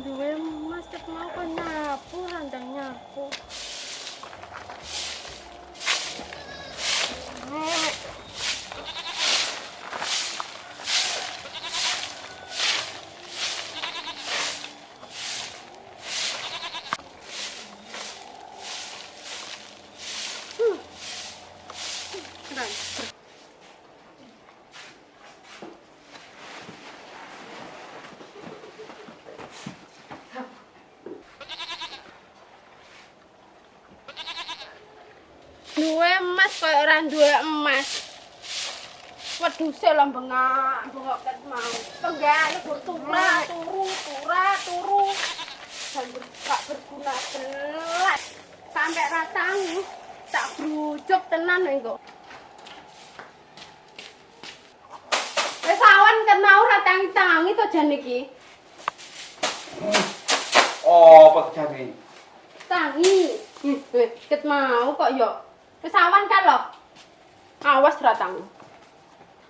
duwe Mas ket mau kok nyapu randang nyapu. Duwe emas koyo ora duwe emas. Wedhuse lho bengak ket mau. Penggane turu. Sambil gak berguna belas. Sampai ratangi tak brujuk tenan engko. Wis awan ket mau ratangi-tangi to jan iki. Oh, apa jane? Tangi. Ket mau kok yo. Wis awan kan lho. Awas ratangi.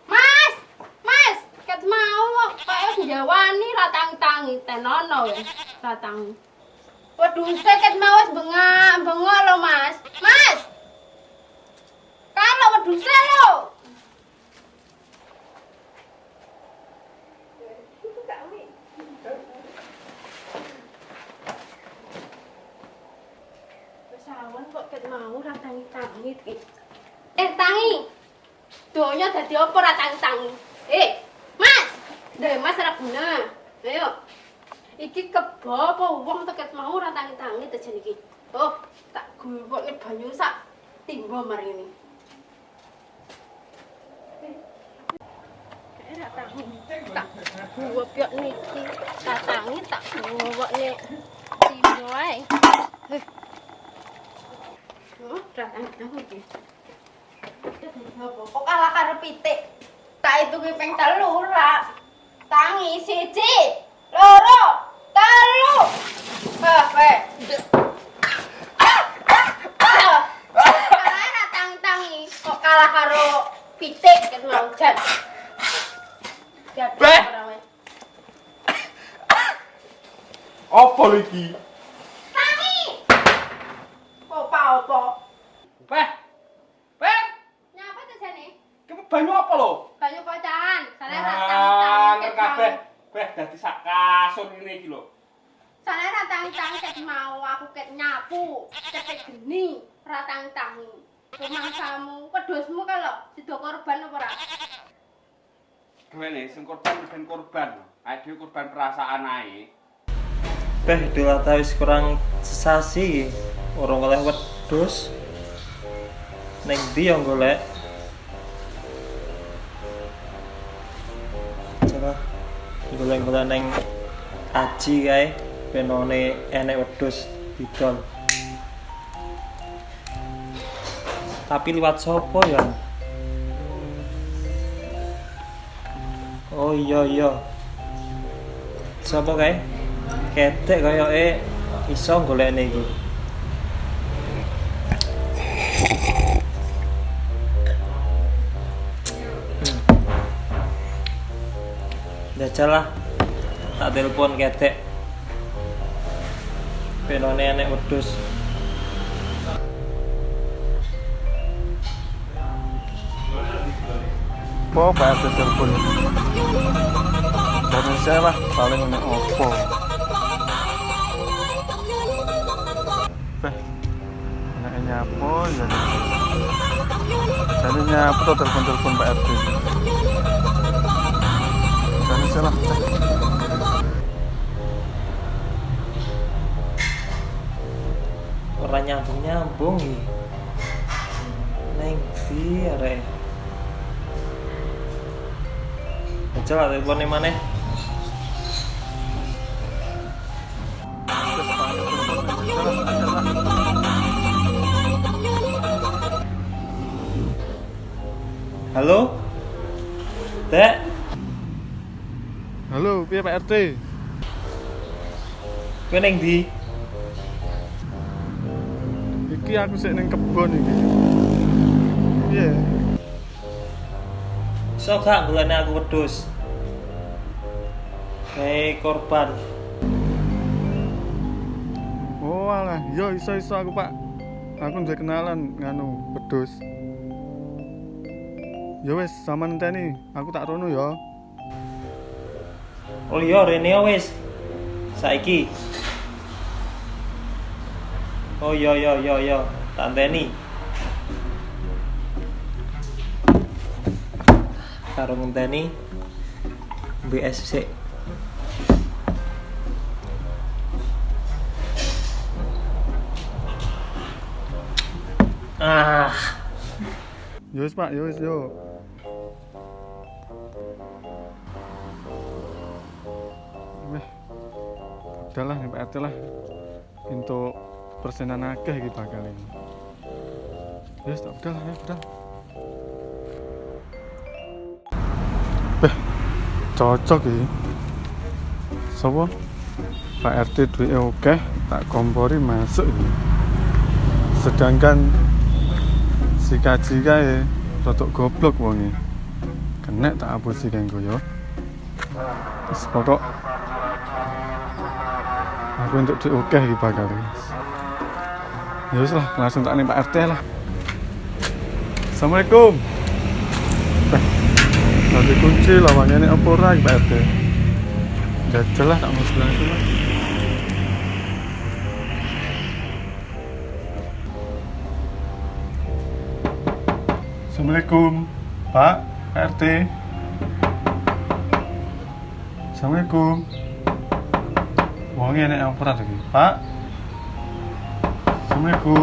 Mas, ket mau kaya njawani ratang-tangi tenono ya, ratang. Waduh, ket mau wis bengak lho, Mas. Mas. Kalau wedhuse lho. Wis awan kok ket mau ratang-tangi iki. Tangi. Donya dadi apa ratang-tangi? Mas. Mas ora guna. Ayo. Iki kebo apa wong teket mau ratang-tangi tejen iki. Oh, tak guwokne banyu sak timba marini. Ratangi tak guwok yo niki. Ratangi tak guwokne timba wae. Oh, ratang-tangi iki. Kok kalah karo pitik. Tak hitungi ping 3 ra. Tangi 1, 2, 3. Kalah ra tangi. Kok kalah karo pitik ket mau jan. Apa iki? Tangi. Apa? Beh. Nyapa to jane? Kamu banyu apa lho? Banyu kocahan. Salah ratang-tangi. Kabeh. Beh, dadi sak kasur ngene iki lho. Soalnya ratang-tangi ket mau aku ket nyapu, ket geni ratang-tangi. Rumangsamu, wedhusmu kan lho, sida korban apa ora? Gawene sing korban ben korban. Ae dhewe korban perasaan ae. Beh, dilata wis kurang sesasi urung oleh wedhus. Ning ndi yo golek? Coba golek-golek ning aji kae penone enek wedhus didol. Tapi liwat sopo ya? Oh iya. Sopo kae? Ketek koyoke iso golekne iki. Jajalah. Tak telepon ketek. Penone enek wedhus. Apa Pak RT telepon? Dari saya lah, paling enak opo. Enak nyapu ya. Jadi nyapu tuh telepon Pak RT. Dari saya lah. Ora nyambung iki. Neng ndi arek? Coba telepone maneh. Halo? Dek? Halo, piye Pak RT? Kowe ning ndi? Iki aku sik ning kebon iki. Piye? Iso gak golekne aku wedhus? Kayak korban. Oh alah, yo iso aku Pak. Aku duwe kenalan nganu wedhus. Ya wis, sampean enteni, aku tak rono ya. Oh iya, rene wis. Saiki. Oh iya, tak enteni. Karo ngenteni BS sik. Ya wis Pak, ya wis yo. Weh. Udahlah nih Pak RT lah. Untuk persenan akeh iki bakal ini. Ya wis tak udah lah ya, udah. Cocok iki. Sopo? Pak RT duwe oke, tak kompori masuk iki. Sedangkan si kaji kae rodok goblok wonge. Kena tak apusi kengko yo. Wis pokok aku untuk duit oke iki bakal. Ya wis lah, langsung tak ning Pak RT lah. Assalamualaikum. Nanti kunci lawannya ini apa ora Pak RT? Jajal lah tak mau bilang itu lah. Assalamualaikum Pak RT. Assalamualaikum. Wongnya nek apa lagi Pak? Assalamualaikum.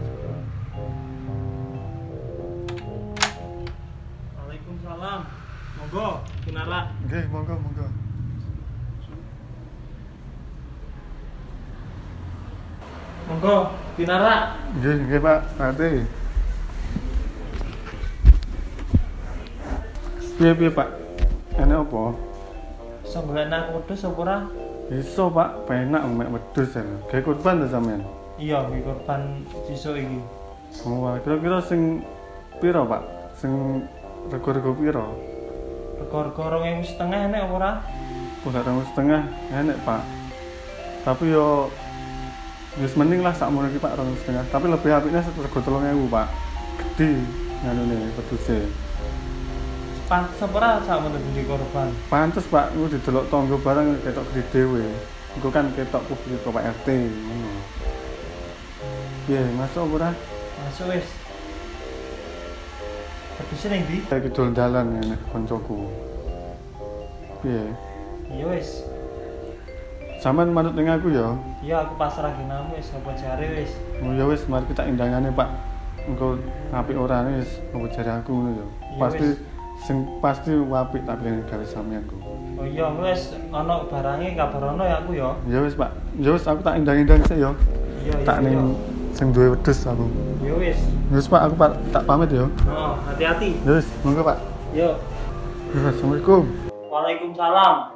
Waalaikumsalam. Monggo, Kinara. Nggih, monggo. Monggo, Kinara. Nggih Pak RT. Piye Pak? Enak apa? Sambelen aku wedhus apa ora? Iso Pak, penak mek wedhus ya. Gawe kurban to sampean? Iya, iki korban sisuk iki. Oh, kira-kira sing pira Pak? Sing rego-rego pira? Rego-rego 2.500 enek apa ora? Udah 2.500 enek Pak. Tapi yo wis mending lah sakmono iki Pak 2.500. Tapi lebih apiknya rego 3.000 Pak. Gede nganune wedhuse. Pantes apa ora sakmono dadi korban? Pantes Pak, engko didelok tangga barang ketok gede dhewe. Engko kan ketok publik kok Pak RT ngono. Piye, masuk apa ora? Masuk wis. Wedhuse ning ndi? Iki dol dalan nek koncoku. Piye? Iya wis. Sampeyan manut ning aku ya. Iya aku pasrah ginamu wis apa jare wis. Oh ya wis, mari kita indangane Pak. Engko apik ora wis apa jare aku ngono ya. Iya, Pasti wis. sing pasti apik tak pilih gawe sampeyan ku. Oh iya wis ana barange kabarono ya aku ya. Ya wis Pak. Ya wis aku tak indang-indang sik ya. Iya Tak ning sing duwe wedhus aku. Ya wis. Ya wis Pak, aku Pak tak pamit ya. Oh, hati-hati. Ya wis, monggo Pak. Yo. Ya, Assalamualaikum. Waalaikumsalam.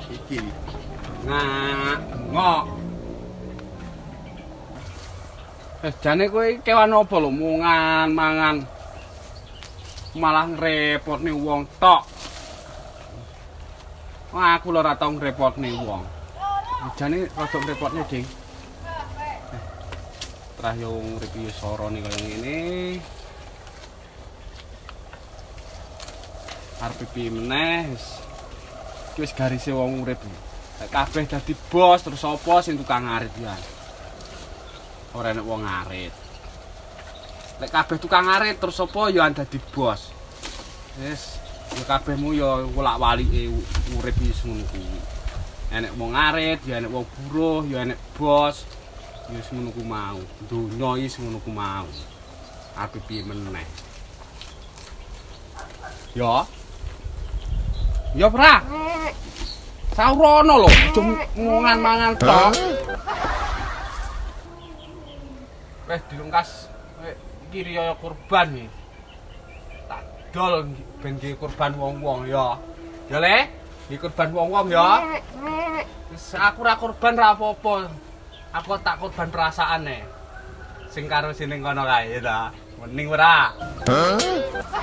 Iki. Ngok. Jane kowe kewan apa lho mangan. Malah ngrepotne wong tok. Wah, aku lho ora tau ngrepotne wong. Jane rada ngrepotne, Ding. Trah yo urip yo sorone kaya ngene. Arep piye meneh wis garise wong urip. Kabeh dadi bos terus apa sing tukang ngarit ya. Ora enek wong ngarit. Lek kabeh tukang ngarit terus apa ya dadi bos. Wis ya kabehmu ya wolak-walike urip wis ngono kuwi. Enek wong ngarit, ya enek wong buruh, ya enek bos. Ya wis ngono ku mau. Donya wis ngono ku mau. Arep piye meneh. Ya. Ya ora. Saurono lho, cuma mangan tok. Wes dilungkas iki riya kurban iki. Tak dol ben nggih kurban wong-wong ya. Ya Le. Iki korban wong-wong ya. Wis aku ra korban ra apa-apa. Aku tak korban perasaane. Sing karo sing kono kae ta. Mending ora.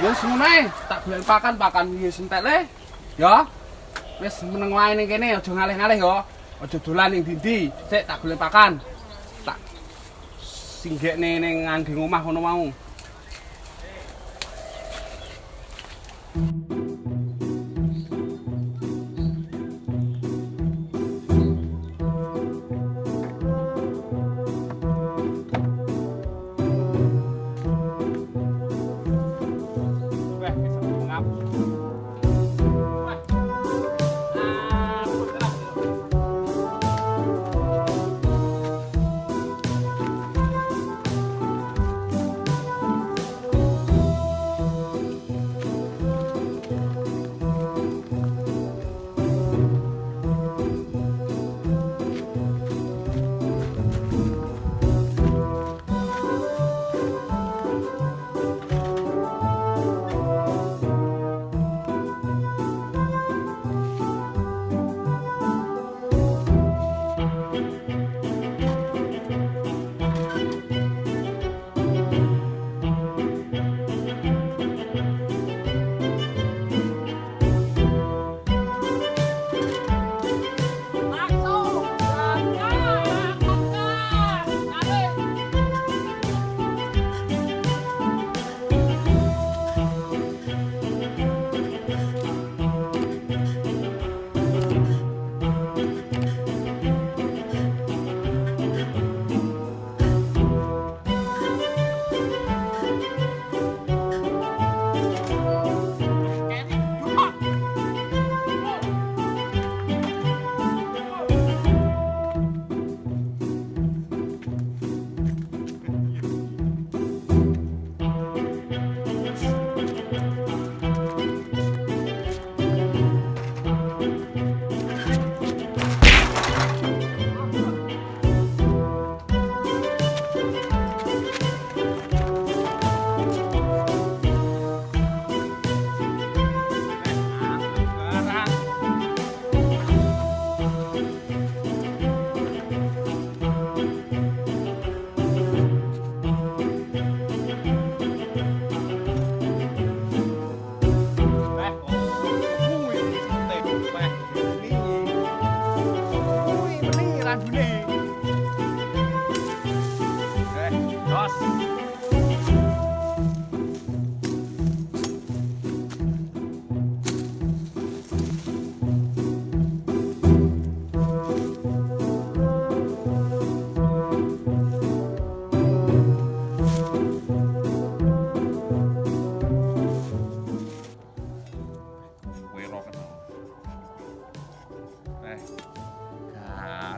Ya ngono ae, tak golek pakan wis entele. Ya. Wis meneng wae ning kene aja ngalih-ngalih ya. Aja dolan ning ndi. Sik tak golek pakan. Tak singgekne ning ngandhing omah ngono mau.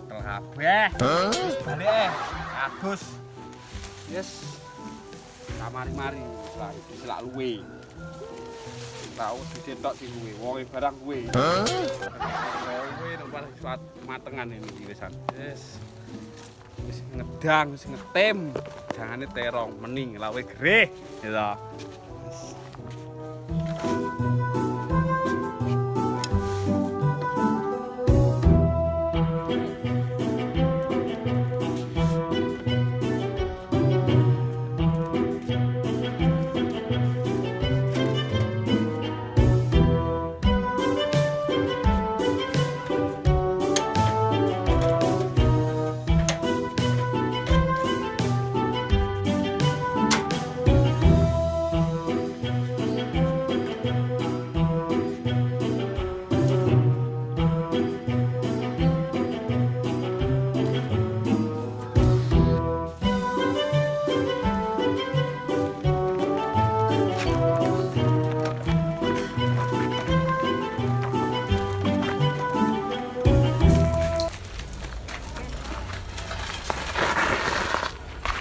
Gatel kabeh. Wis balik Agus. Yes. Kamari-mari selak luwe. Tau dicetok sing luwe, wong barang kuwe. Kuwe nang pas matengan ini wisan. Yes. Wis ngedang, wis ngetem. Jangane terong mening lawe gereh, ya.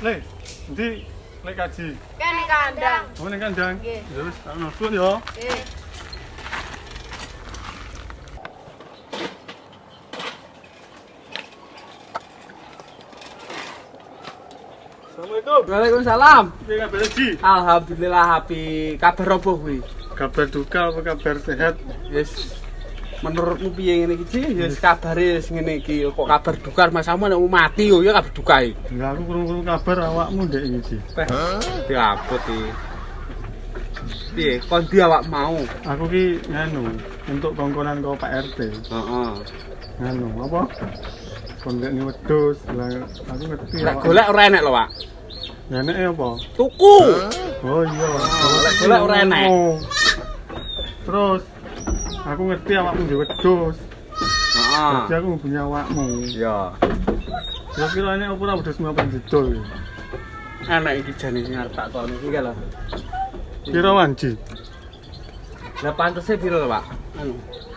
Le, ndi lek kaji? Kene kandang. Oh ning kandang. Nggih. Ya wis, tak nusun ya. Nggih. Assalamualaikum. Waalaikumsalam. Piye kabar Ji? Alhamdulillah happy. Kabar opo kuwi? Kabar duka apa kabar sehat? Yes. Menurutmu piye ngene iki, Ci? Ya kabare ngene iki, kok kabar duka masamu nek mati yo ya kabar duka iki. Enggak, aku krungu kabar awakmu ndek iki. Diapot iki. Piye, kon di awak mau? Aku ki nganu, untuk kongkonan karo Pak RT. Heeh. Nganu, apa? Kondekne wedhus, lah aku ngerti. Lek golek ora enek lho, Pak. Eneke apa? Tuku. Oh iya. Lek golek ora enek. Terus aku ngerti awakmu dhewe wedhus. Heeh. Jadi aku punya awakmu. Iya. Kira-kira ini apa ora wedhusmu apa didol? Enak iki jane sing arep tak kono iki lho. Kira wanci. Lah pantese piro lho, Pak? Anu.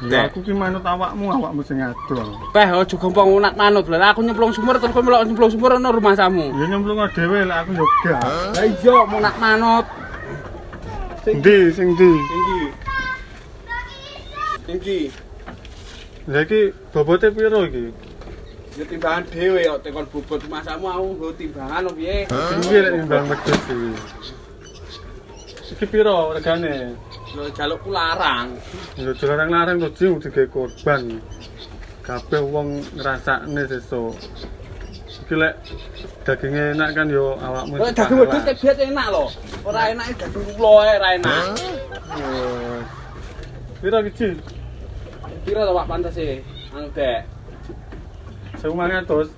Ya aku ki manut awakmu sing adol. Peh aja gampang unak manut. Lah aku nyemplung sumur terus kowe melok nyemplung sumur ana rumah samu. Ya nyemplung dhewe lah aku yoga. Lah iya munak manut. Endi sing ndi? Tinggi. Lah iki bobote piro iki? Ya timbangan dhewe kok tekon bobot masamu aku nggo timbangan opo piye? Tinggi lek nimbang wedhus iki. Iki piro regane? Lho jalukku larang. Ya larang-larang to jing digawe korban. Kabeh wong ngrasakne sesuk. Iki lek daginge enak kan yo awakmu. Lek daging wedhus kebiet enak lho. Ora enake daging kula ae ora enak. Piro iki? Piro to Pak pantese? Anu Dek. 1.500.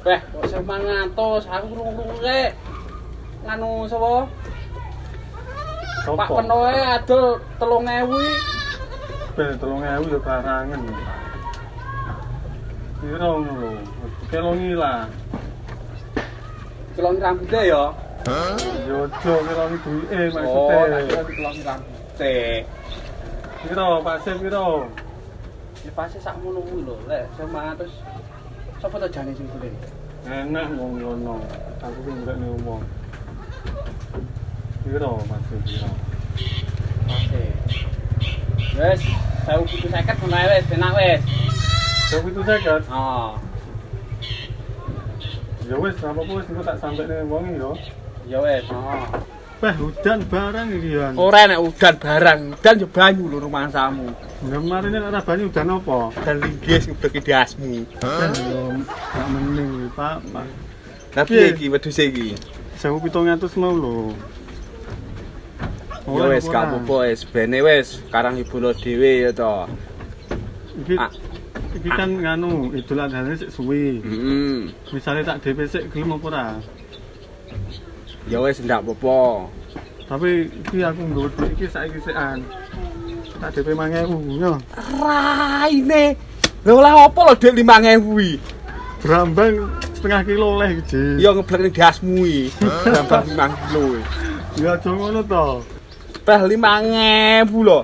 Beh, kok 1.500 aku krungu-krungu rek. Nganu sapa? Pak Penoe adol 3.000 iki. Ben 3.000 yo karangan. Piro ngono? Kelongi lah. Kelongi rambute ya. Yo ojo kelongi duwike Oh, tak maksude. kira kelongi rambute. Piro pasir piro? Ya pasti sak ngono kuwi lho. Lek 1.500 sapa to jane sing golek? Enak wong ngono. Aku ki ngrene omong. Piro pasir piro? Oke. Wes, 1.750 ngono ae wes, enak wes. 1.750. Oh. Ya wis, apa-apa wis engko tak sampekne wong yo. Ya wes, oh. Wah, hujan barang iki ya. Ora enek udan barang, udan yo banyu lho rumah samu. Ya marine ora banyu udan apa? Dan linggis ngedeki dasmu. Yo gak mending Pak. Lah piye iki wedhus iki? 1.700 mau lho. Ya wes gak apa-apa wes, bene wes, karang ibuno dhewe ya to. Iki iki kan nganu Idul Adha sik suwi. Heeh. Misale tak DP sik gelem apa ora? Ya wes ndak apa-apa. Tapi iki aku nggawa duit iki saiki sekan. Tak DP 5.000 yo. Raine. Lha oleh apa lho Dik 5.000 kuwi? Brambang setengah kilo oleh iki. Ya ngeblek ning dasmu iki. Gampang 5 kilo. Ya aja ngono to. Peh 5.000 lho.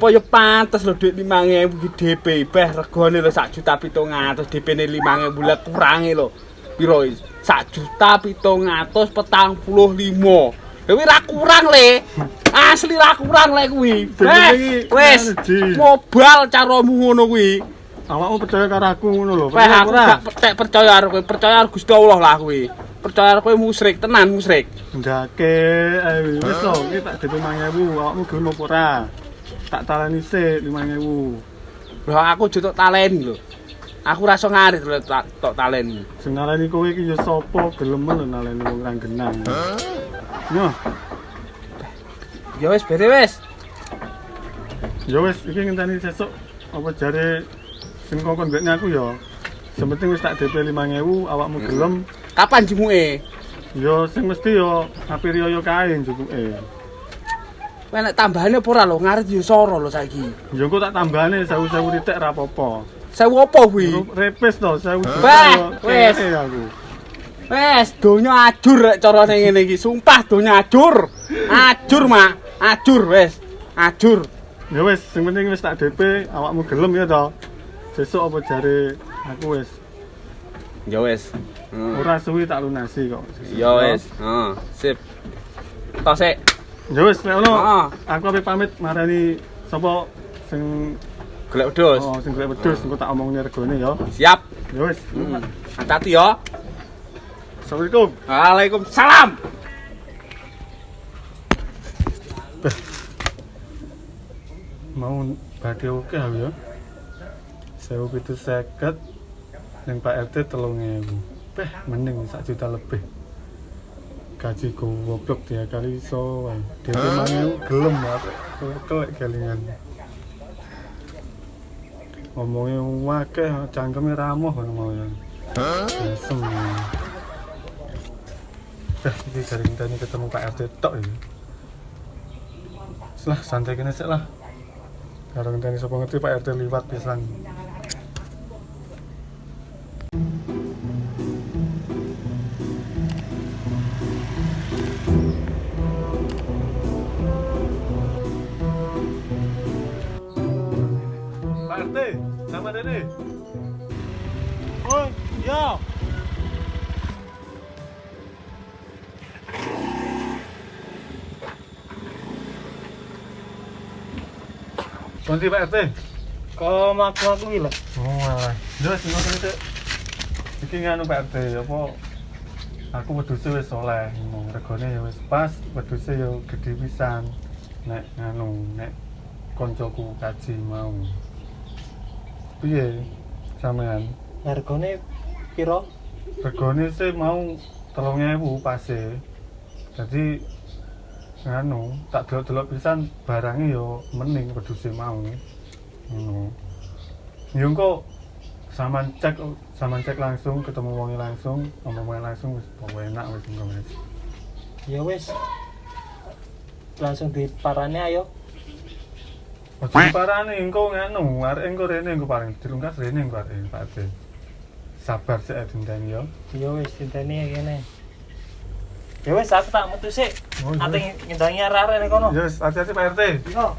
Apa ya pantes lho Dik 5.000 iki DP. Peh regane lho 1.700.000 DP-ne 5.000 lah kurange lho. Piro iki? 1.745.000. Dewi ra kurang le. Asli ra kurang le kuwi. Wes, mobal caramu ngono kuwi. Awakmu percaya karo aku ngono lho. Peh aku gak percaya karo kowe, percaya karo Gusti Allah lah kuwi. Percaya karo kowe musyrik, tenan musyrik. Ndake wis lho, iki tak DP 5.000, awakmu gelem apa ora? Tak talani sik 5.000. Lho aku aja tok taleni lho. Aku rasa ngarit lho tok taleni. Sing naleni kowe iki ya sapa gelem lho naleni wong ra genang. Yo, Ya wis bere wis. ya wis iki ngenteni sesuk apa jare sing kongkon mbekne aku ya. Sementing wis tak DP 5.000, awakmu gelem. Kapan jimuke? Ya sing mesti ya apiriyo kae njukuke. Kowe nek tambahane apa ora lho, ngarit ya soro lho saiki. Ya engko tak tambahane 1.000 titik ra apa-apa. Sewu apa kuwi? Repes to 1.000 Weh, wes. aku. Wes, donya ajur rek carane ngene iki. Sumpah donya ajur. Ajur, Mak. Ajur wes. Ajur. Ya wis, sing penting wis tak DP, awakmu gelem ya to. Sesuk apa jare aku wis Ya wes. ora suwi tak lunasi kok. Ya wes. Heeh, sip. Tos sik. Ya wis, nek ono Heeh. aku ape pamit marani sapa sing Golek wedhus. oh sing golek wedhus engko tak omongne regane ya. Siap. Ya wis. Hati-hati ya. Assalamualaikum. Waalaikumsalam. mau badhe oke ya. 1750 ning Pak RT 3.000. Mending 1 juta lebih. Gaji goblok dia kali iso wae. Dhewe 5.000 gelem wae. Kelek kelingan. Ngomongnya wakeh, cangkeme ramoh ngono mau ya. Asem. Iki garing tani ketemu Pak RT tok iki. Lah santai kene sik lah. Gareng tani sapa ngerti Pak RT liwat pisan. Pak RT, sama Dede. Oh, ya. Ganti Pak RT. Kok aku iki lho. Oh alah. Yo sing ngono sik. Iki nganu Pak RT apa aku wedhuse wis oleh ngono. Regane ya wis pas, wedhuse ya gedhe pisan. Nek nek koncoku kaji mau. Piye sampean? Hargane piro? Regane sih mau 3.000 pase. Jadi nganu tak delok-delok pisan barangnya yo mending wedhuse mau. Ngono. Yo engko sampean cek langsung ketemu wonge langsung, ngomongnya langsung wis enak wis engko wis. Ya wis. Langsung diparane ayo. Ojo parane engko nganu, arek engko rene engko paling dilungkas rene engko arek Pak RT. Sabar sik dinten yo. Ya wis dinteni kene. Ya wis aku tak metu sik. Oh, iya. Ate ngendangi arek-arek nek kono. Ya wis hati-hati Pak RT. Yo.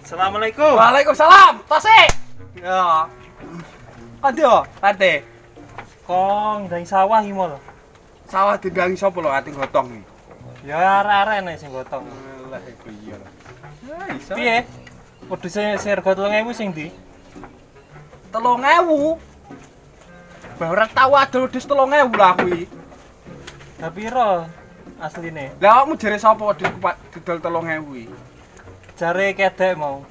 Assalamualaikum. Waalaikumsalam. Tasik. Ya. Aduh, Ate. Kong ndang sawah iki mul. Sawah digangi sapa lho ati gotong iki? Ya arek-arek nek sing gotong. Lah iku iya lho. Ya iso. Piye? Wedhuse serga 3.000 sing ndi? 3.000. Ora tau adol wedhus 3.000 lah kuwi. Lah piro asline? Lah awakmu jere sapa wedhus didol 3.000 kuwi? Jare kedek mau.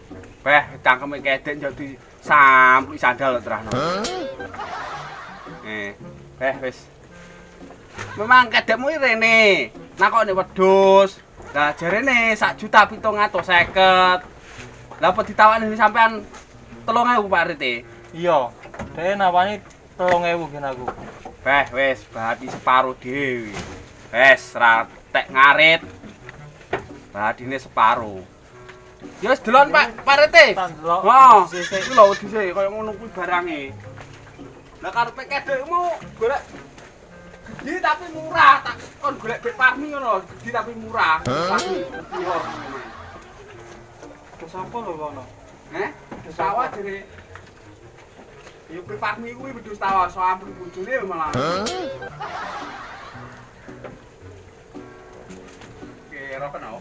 Cangkeme kedek jadi sampli sandal terahno. Wis. Memang kedekmu iki rene. Nakone wedhus. Lah jarene 1.750.000. Lah apa ditawani sampean 3.000 Pak RT? Iya. Dhewe nawani 3.000 gen aku. Wis berarti separuh dhewe. Wis ra tek ngarit. Badine separuh. Ya wis delon Pak RT. Heeh. Iki lho wedhuse kaya ngono kuwi barange. Lah karepe kedekmu golek gede tapi murah, tak kon golek Bek Parmi ngono, gede tapi murah. Parmi pihor. Ke sapa lho kono? Sawah jere. Ya Bek Parmi kuwi wedhus sawah, so ampun bojone malah. Kira kena.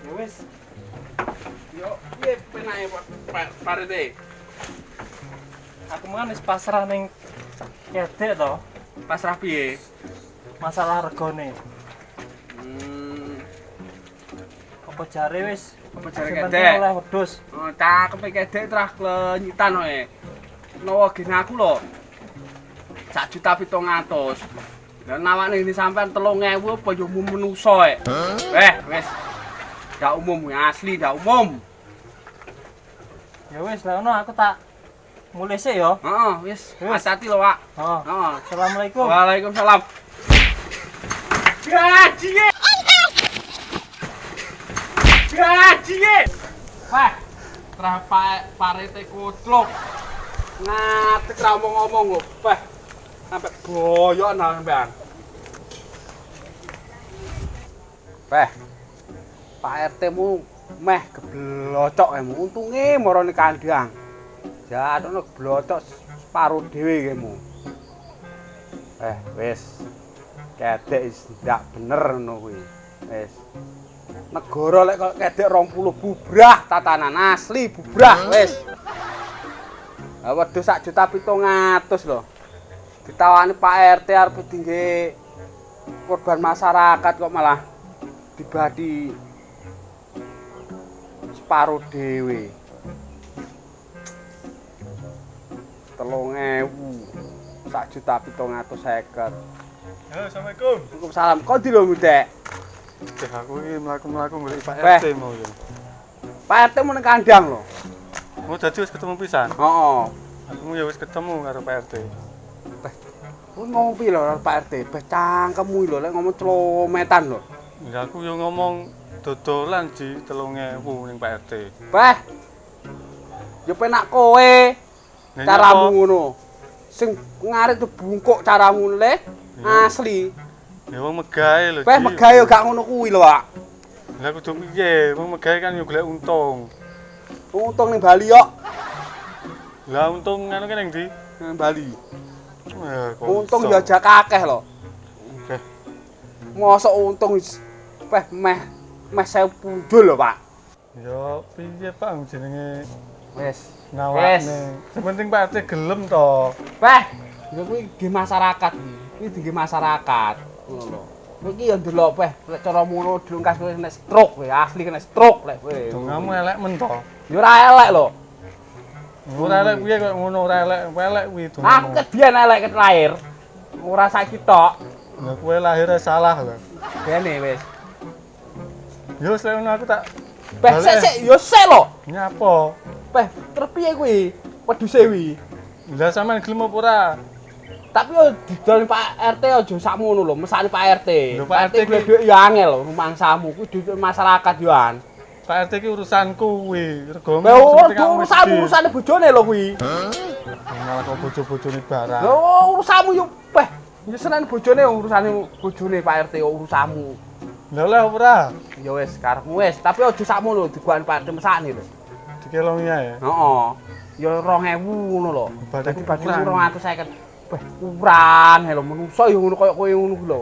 Ya wis. Yo, piye penake Pak RT? Aku mah wis pasrah ning kedek to. Pasrah piye? Masalah regane. Apa jare wis? Apa jare Sing penting kedek? oleh wedhus. Oh, cakepe kedek terah klenyitan wae. Nawa gene aku lho. 1.750.000. Lah nawane ini sampean 3.000 apa yo menungso e. Wis. Ndak umum asli, ndak umum. Ya wis lah ono aku tak mulai sih ya. Heeh, wis. Hati-hati lho, Pak. Heeh. Heeh. Assalamualaikum. Waalaikumsalam. Gaji. Wah, terah Pak RT kutluk. Ngatek ra ngomong lho. Wah. Sampai boyok nang sampean. Wah. Pak RT mu meh geblocok emu. Untunge marane kandhang. Jatono geblocok separuh dhewe kemu. Wis. Kedek ndak bener ngono kuwi. Wis. Negara lek kok kedek 20 bubrah tatanan asli bubrah wis. Lah wedhus 1.700.000 lho. Ditawani Pak RT arep dingge korban masyarakat kok malah dibadi separuh dhewe. 3.000 1.750.000. Halo, Assalamualaikum. Waalaikumsalam. Kok di lho Ndek? Aku iki mlaku-mlaku golek Pak Beh. RT mau ya. Pak RT mau nang kandang lho. Mau dadi wis ketemu pisan. Heeh. Aku ya wis ketemu karo Pak RT. Kuwi ngomong piye lho Pak RT? Beh cangkemmu lho lek ngomong celometan lho. Ya aku yo ngomong dodolan Ji 3.000 ning Pak RT. Beh. Yo penak kowe Nek caramu nyapa? ngono. Sing ngarit bungkuk caramu le Iya. asli. Ya wong megahe lho. Beh Ji. megawe yo gak ngono kuwi lho, Pak. Lah kudu piye? Wong megahe kan yo golek untung. Untung ning Bali yo. Lah untung ngono kene ndi? Nang Bali. Kok Untung iso? yo aja kakeh lho. Beh, Mosok untung beh meh 1000 pundul lho, Pak. yo piye Pak jenenge Wis. ngawakne. Sepenting Pak RT gelem to. Beh, ya kuwi nggih masyarakat iki. Kuwi nggih masyarakat. Ngono lho. Kowe iki ya ndelok beh, lek cara ngono dilungkas kowe nek stroke kowe, asli kena stroke lek kowe. Dongamu elek men to. Ya ora elek lho. Ora elek piye kok ngono ora elek, elek kuwi Aku dongamu. ket biyen elek ket lahir. Ora saiki tok. Lah kowe lahirnya salah lho. Bene wis. Yo wis lek ngono aku tak Beh, balik, sik yo sik lho. nyapa. Beh, terus piye kuwi? Wedhuse kuwi. Lah sampean gelem apa ora? Tapi yo didol Pak RT aja sakmono lho, mesane Pak RT. Lho, Pak Pak RT RT golek dhuwit ya angel lho, mangsamu kuwi duit masyarakat yo an. Pak RT ki urusanku kuwi. Regomu Lah sepenting kamu urusanmu miskin. urusane bojone lho kuwi. Malah kok bojo-bojone barang. Lho urusanmu yo beh, yo seneng bojone urusane bojone Pak RT urusanmu. Lah oleh apa ora? Ya wis karepmu wis, tapi aja sakmono diguan Pak RT mesakne lho. Dikelongi ae. Heeh. Ya 2.000 ngono lho. Badhe Dadi badhe kurang. 250. Beh, kurang lho menungso yo ngono koyo kowe ngono kuwi lho.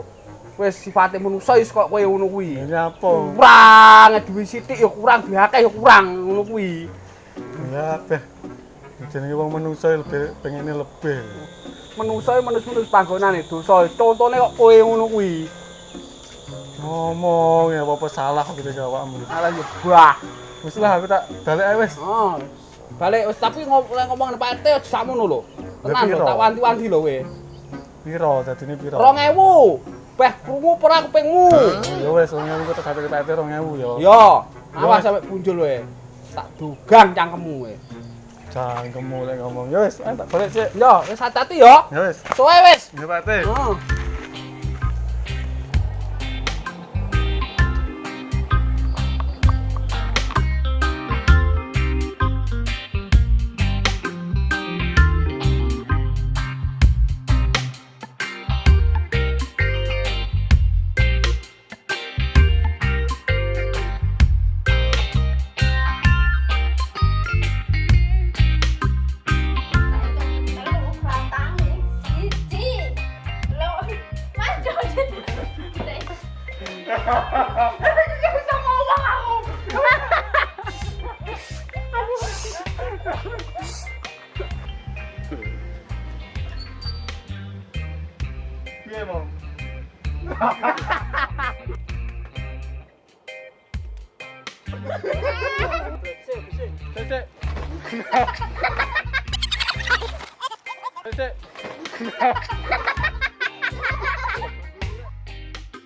Wis sifate menungso wis koyo kowe ngono kuwi. Ya nyapa? Kurang, duwe sithik ya kurang, duwe akeh ya kurang ngono kuwi. Ya beh. Jenenge wong menungso lebih pengene lebih. Menungso menus-menus panggonane dosa. Contone kok kowe ngono kuwi. Ngomong ya apa salah gitu awakmu. Alah yo bah. Wis lah aku tak balik ae wis. Oh. Balik wis tapi ngomong Pak RT aja sakmono lho. Tenan lho, piro? tak wanti-wanti lho kowe. Piro dadine piro? 2.000. Beh, krungu ora kupingmu. Ya wis 2.000 kok tak gawe Pak RT 2.000 ya. Yo, awas sampe punjul kowe. Tak dugang cangkemmu kowe. Cangkemmu lek ngomong. Ya wis, ayo tak balik sik. Yo, wis hati-hati yo. Ya wis. Suwe wis. Ya Pak RT. Heeh. Bisa ngomong aku. Piye, Mong? Sik. Sik.